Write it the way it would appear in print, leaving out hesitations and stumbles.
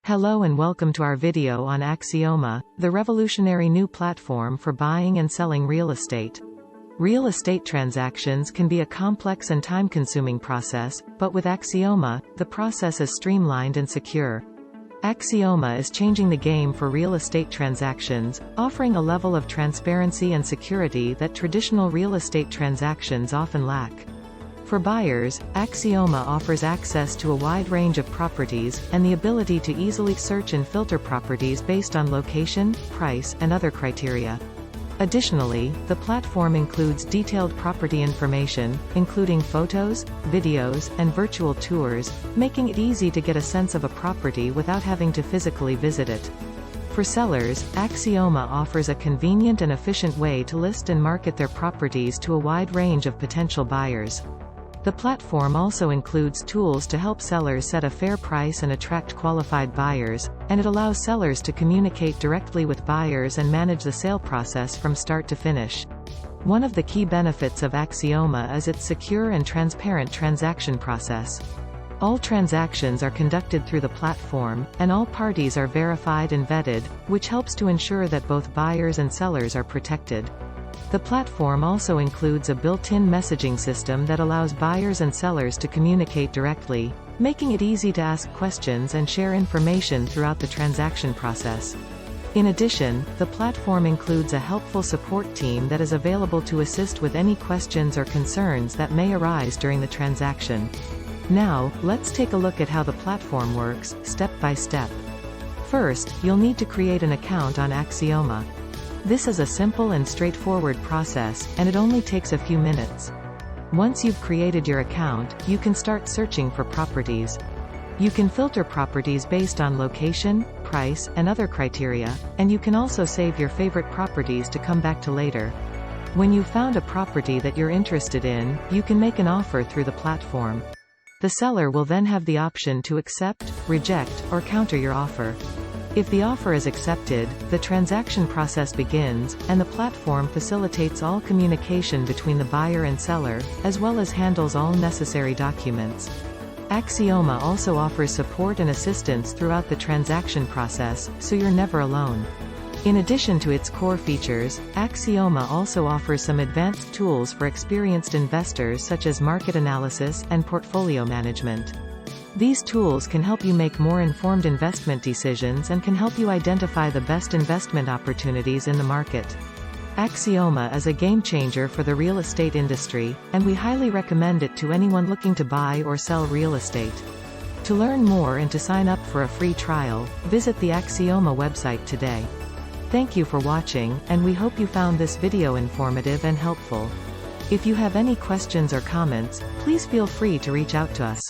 Hello and welcome to our video on Axioma, the revolutionary new platform for buying and selling real estate. Real estate transactions can be a complex and time-consuming process, but with Axioma, the process is streamlined and secure. Axioma is changing the game for real estate transactions, offering a level of transparency and security that traditional real estate transactions often lack. For buyers, Axioma offers access to a wide range of properties, and the ability to easily search and filter properties based on location, price, and other criteria. Additionally, the platform includes detailed property information, including photos, videos, and virtual tours, making it easy to get a sense of a property without having to physically visit it. For sellers, Axioma offers a convenient and efficient way to list and market their properties to a wide range of potential buyers. The platform also includes tools to help sellers set a fair price and attract qualified buyers, and it allows sellers to communicate directly with buyers and manage the sale process from start to finish. One of the key benefits of Axioma is its secure and transparent transaction process. All transactions are conducted through the platform, and all parties are verified and vetted, which helps to ensure that both buyers and sellers are protected. The platform also includes a built-in messaging system that allows buyers and sellers to communicate directly, making it easy to ask questions and share information throughout the transaction process. In addition, the platform includes a helpful support team that is available to assist with any questions or concerns that may arise during the transaction. Now, let's take a look at how the platform works, step by step. First, you'll need to create an account on Axioma. This is a simple and straightforward process, and it only takes a few minutes. Once you've created your account, you can start searching for properties. You can filter properties based on location, price, and other criteria, and you can also save your favorite properties to come back to later. When you've found a property that you're interested in, you can make an offer through the platform. The seller will then have the option to accept, reject, or counter your offer. If the offer is accepted, the transaction process begins, and the platform facilitates all communication between the buyer and seller, as well as handles all necessary documents. Axioma also offers support and assistance throughout the transaction process, so you're never alone. In addition to its core features, Axioma also offers some advanced tools for experienced investors such as market analysis and portfolio management. These tools can help you make more informed investment decisions and can help you identify the best investment opportunities in the market. Axioma is a game changer for the real estate industry, and we highly recommend it to anyone looking to buy or sell real estate. To learn more and to sign up for a free trial, visit the Axioma website today. Thank you for watching, and we hope you found this video informative and helpful. If you have any questions or comments, please feel free to reach out to us.